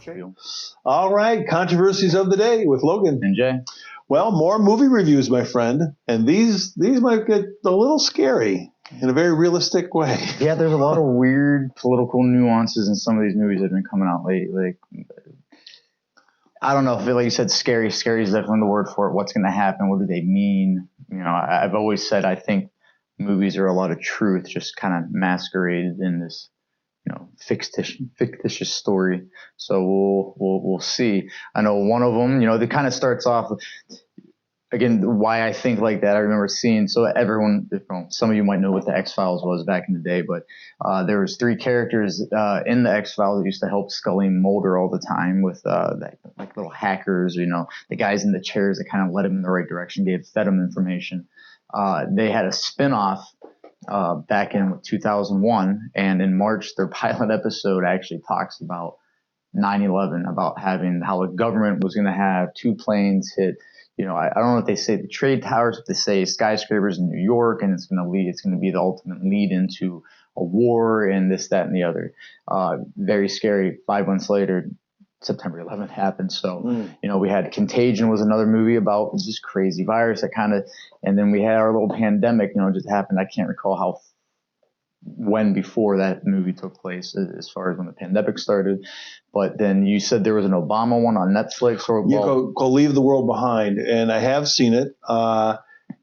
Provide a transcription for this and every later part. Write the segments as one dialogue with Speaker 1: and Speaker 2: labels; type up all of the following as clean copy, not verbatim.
Speaker 1: spiel.
Speaker 2: All right, controversies of the day with Logan
Speaker 1: and Jay.
Speaker 2: Well, more movie reviews, my friend, and these might get a little scary in a very realistic way.
Speaker 1: Yeah, there's a lot of weird political nuances in some of these movies that have been coming out lately. Like, I don't know if, like you said, scary. Scary is definitely the word for it. What's going to happen? What do they mean? You know, I've always said I think movies are a lot of truth, just kind of masqueraded in this, you know, fictitious story. So we'll see. I know one of them, you know, that kind of starts off. Again, why I think like that, I remember seeing, so everyone, some of you might know what the X-Files was back in the day, but there was 3 characters in the X-Files that used to help Scully and Mulder all the time with like little hackers, you know, the guys in the chairs that kind of led them in the right direction, fed them information. They had a spinoff back in 2001, and in March, their pilot episode actually talks about 9/11, about having how the government was going to have 2 planes hit. You know, I don't know if they say the trade towers, if they say skyscrapers in New York, and it's going to be the ultimate lead into a war and this, that, and the other. Very scary. 5 months later, September 11th happened. So, you know, we had Contagion was another movie about this crazy virus that kind of, and then we had our little pandemic, you know, just happened. I can't recall when before that movie took place as far as when the pandemic started. But then you said there was an Obama one on Netflix. Or
Speaker 2: go Leave the World Behind, and I have seen it.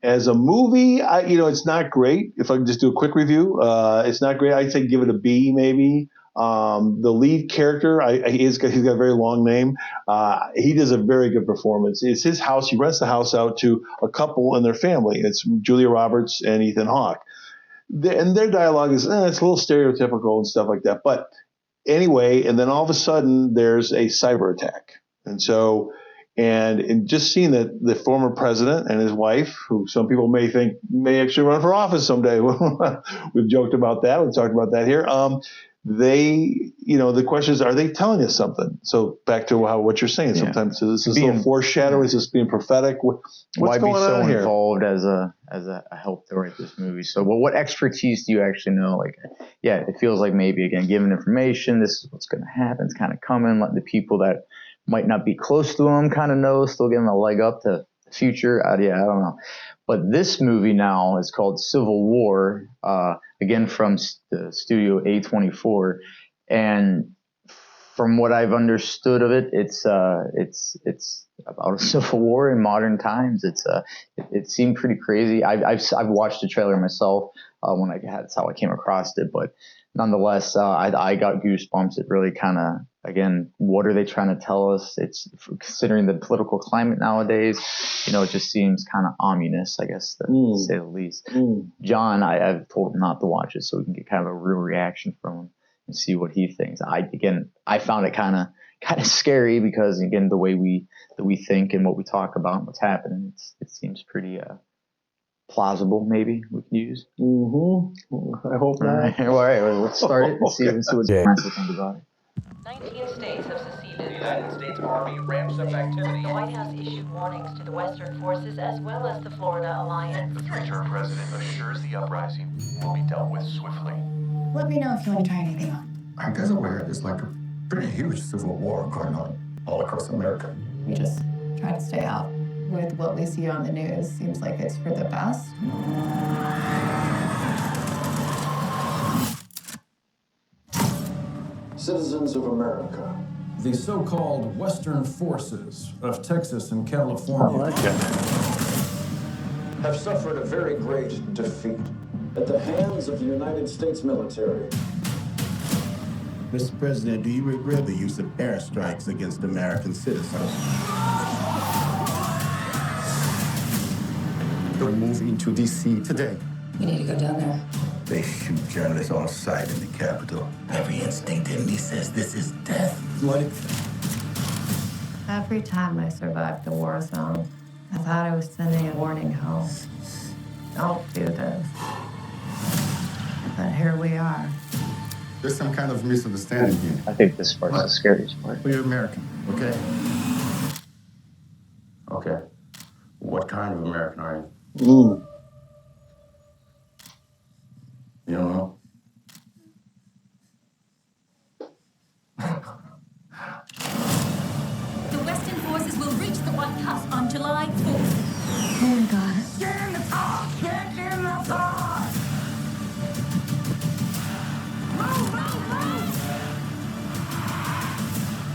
Speaker 2: As a movie, it's not great. If I can just do a quick review, it's not great. I'd say give it a B maybe. The lead character, he's got a very long name. He does a very good performance. It's his house. He rents the house out to a couple and their family. It's Julia Roberts and Ethan Hawke. And their dialogue is it's a little stereotypical and stuff like that. But anyway, and then all of a sudden there's a cyber attack. And so, and just seeing that the former president and his wife, who some people may think may actually run for office someday. We've joked about that. We've talked about that here. The question is, are they telling us something? So back to what you're saying. Sometimes this is a little foreshadowing. Is this being prophetic? What's
Speaker 1: why
Speaker 2: going
Speaker 1: be so
Speaker 2: on here?
Speaker 1: Involved as a help to write this movie? So, what expertise do you actually know? Like, yeah, it feels like maybe again, given information, this is what's going to happen. It's kind of coming. Let the people that might not be close to them kind of know, still getting a leg up to the future. I don't know. But this movie now is called Civil War, again from the studio A24, and from what I've understood of it, it's about a civil war in modern times. It seemed pretty crazy. I've watched the trailer myself that's how I came across it, but nonetheless, I got goosebumps. It really kind of, again, what are they trying to tell us? It's considering the political climate nowadays, you know, it just seems kind of ominous, I guess, to say the least. John, I've told him not to watch it so we can get kind of a real reaction from him and see what he thinks. I found it kind of scary because, again, the way we think and what we talk about and what's happening, it seems pretty plausible, maybe we can use.
Speaker 2: I hope not.
Speaker 1: All right, let's start it and see what John has to think about it.
Speaker 3: 19 states have seceded.
Speaker 4: The United States Army ramps up activity.
Speaker 3: The White House issued warnings to the Western forces as well as the Florida Alliance.
Speaker 4: The 3-term president assures the uprising will be dealt with swiftly.
Speaker 5: Let me know if you want to try anything on.
Speaker 6: I guess aware there's like a pretty huge civil war going on all across America.
Speaker 5: We just try to stay out. With what we see on the news, seems like it's for the best.
Speaker 7: Citizens of America.
Speaker 8: The so-called Western forces of Texas and California
Speaker 7: have suffered a very great defeat at the hands of the United States military.
Speaker 9: Mr. President, do you regret the use of airstrikes against American citizens?
Speaker 6: They're moving to D.C. today.
Speaker 5: We need to go down there.
Speaker 9: They shoot journalists on sight in the Capitol.
Speaker 10: Every instinct in me says this is death.
Speaker 9: What?
Speaker 5: Every time I survived the war zone, I thought I was sending a warning home. Don't do this. But here we are.
Speaker 6: There's some kind of misunderstanding here.
Speaker 1: I think this part's the scariest part.
Speaker 6: Well, you're American, okay?
Speaker 10: Okay. What kind of American are you? You don't know?
Speaker 3: forces will reach the White House on July 4th.
Speaker 5: Oh my God.
Speaker 6: Get in the car! Get in the car! Move, move, move!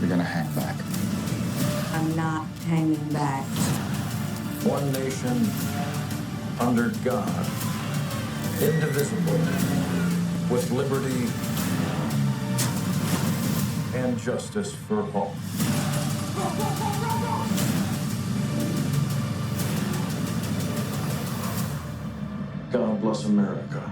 Speaker 9: You're gonna hang back.
Speaker 5: I'm not hanging back.
Speaker 8: One nation under God, indivisible, with liberty and justice for all.
Speaker 7: God bless America.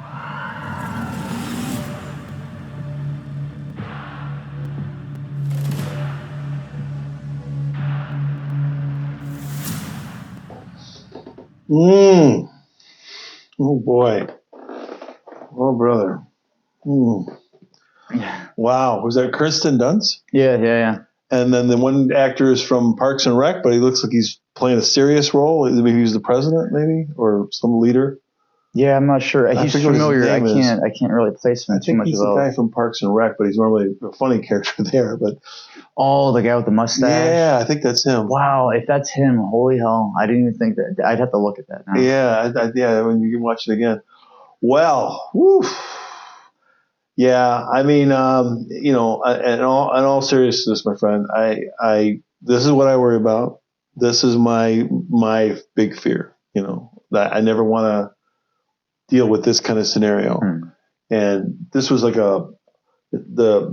Speaker 2: Oh boy. Oh brother. Wow. Was that Kirsten Dunst?
Speaker 1: Yeah.
Speaker 2: And then the one actor is from Parks and Rec, but he looks like he's playing a serious role. Maybe he's the president, maybe, or some leader.
Speaker 1: Yeah, I'm not sure. He's
Speaker 2: forget what his
Speaker 1: familiar.
Speaker 2: name is.
Speaker 1: I can't really place him
Speaker 2: I
Speaker 1: too
Speaker 2: think
Speaker 1: much
Speaker 2: he's
Speaker 1: about.
Speaker 2: the guy from Parks and Rec, but he's normally a funny character there. But
Speaker 1: Oh, the guy with the mustache.
Speaker 2: yeah, I think that's him.
Speaker 1: Wow, if that's him, holy hell! I didn't even think that. I'd have to look at that now.
Speaker 2: Yeah, when you can watch it again. Well, whew. Yeah, I mean, in all seriousness, my friend, I this is what I worry about. This is my big fear. That I never want to deal with this kind of scenario. And this was like the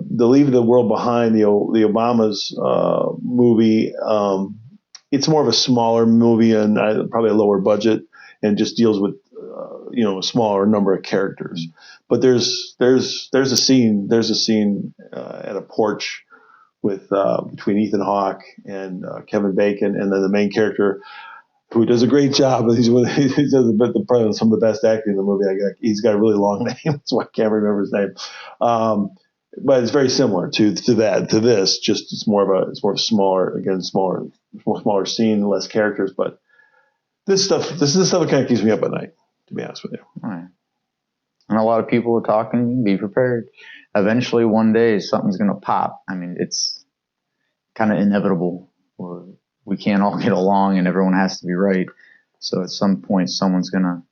Speaker 2: Leaving the World Behind, the Obama's movie. It's more of a smaller movie and probably a lower budget, and just deals with a smaller number of characters. But there's a scene at a porch with between Ethan Hawke and Kevin Bacon, and then the main character, who does a great job. He does probably some of the best acting in the movie. He's got a really long name, so I can't remember his name. But it's very similar to this. Just it's more of a smaller scene, less characters. But this is the stuff that kind of keeps me up at night, to be honest with you.
Speaker 1: All right. And a lot of people are talking. Be prepared. Eventually, one day, something's going to pop. I mean, it's kind of inevitable. We can't all get along, and everyone has to be right. So at some point, someone's going to.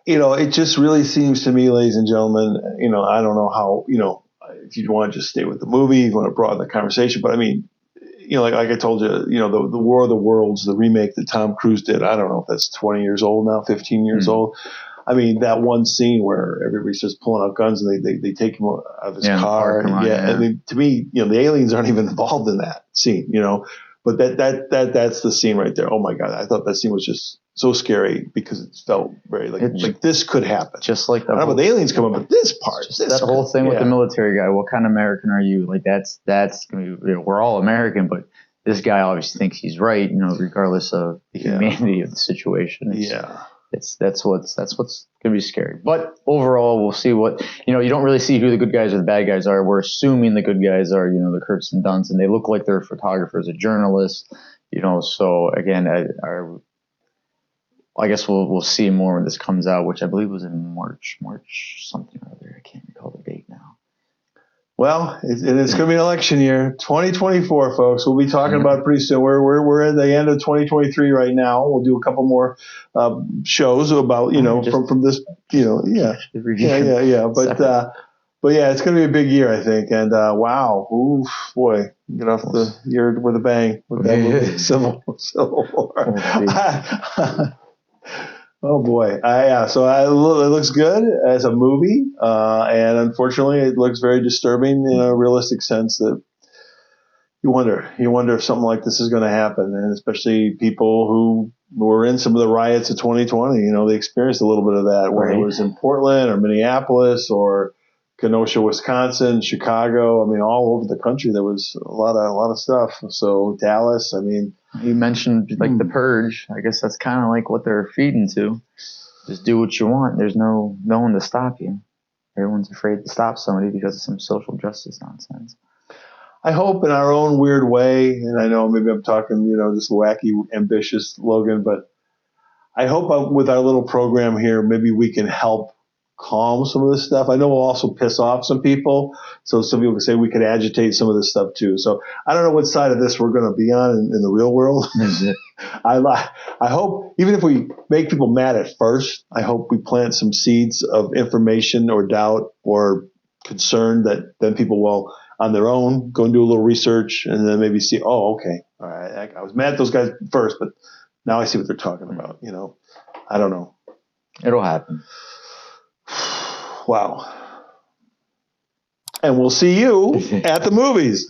Speaker 2: It just really seems to me, ladies and gentlemen, I don't know how, if you want to just stay with the movie, you want to broaden the conversation, but I mean, like I told you, the War of the Worlds, the remake that Tom Cruise did, I don't know if that's 20 years old now, 15 years old. I mean, that one scene where everybody's just pulling out guns and they take him out of his car. I mean, to me, the aliens aren't even involved in that scene, but that's the scene right there. Oh my God. I thought that scene was just so scary because it felt very like this could happen.
Speaker 1: Just like
Speaker 2: I don't know about the aliens come up, but this part,
Speaker 1: that whole thing with the military guy. What kind of American are you? Like that's gonna be, we're all American, but this guy obviously thinks he's right, regardless of the humanity of the situation. That's what's gonna be scary. But overall, we'll see what you don't really see who the good guys or the bad guys are. We're assuming the good guys are the Kirsten Dunst, and they look like they're photographers or journalists. So again, I guess we'll see more when this comes out, which I believe was in March something or other. I can't recall the date now.
Speaker 2: Well, it's going to be an election year, 2024, folks. We'll be talking about it pretty soon. We're at the end of 2023 right now. We'll do a couple more shows about from this But yeah, it's going to be a big year, I think. And wow, oof, boy, get off the year with a bang with that movie, Civil War. Oh boy, so it looks good as a movie, and unfortunately, it looks very disturbing in a realistic sense. That you wonder if something like this is going to happen, and especially people who were in some of the riots of 2020. They experienced a little bit of that, whether it was in Portland or Minneapolis or Kenosha, Wisconsin, Chicago. I mean, all over the country, there was a lot of stuff. So Dallas, I mean.
Speaker 1: You mentioned the purge. I guess that's kind of like what they're feeding to. Just do what you want. There's no one to stop you. Everyone's afraid to stop somebody because of some social justice nonsense.
Speaker 2: I hope in our own weird way, and I know maybe I'm talking, just wacky, ambitious, Logan, but I hope with our little program here, maybe we can help calm some of this stuff. I know we'll also piss off some people. So some people can say we could agitate some of this stuff too. So I don't know what side of this we're going to be on in the real world. I hope, even if we make people mad at first, I hope we plant some seeds of information or doubt or concern that then people will, on their own, go and do a little research and then maybe see, oh, okay, all right, I was mad at those guys first, but now I see what they're talking about. I don't know.
Speaker 1: It'll happen.
Speaker 2: Wow. And we'll see you at the movies.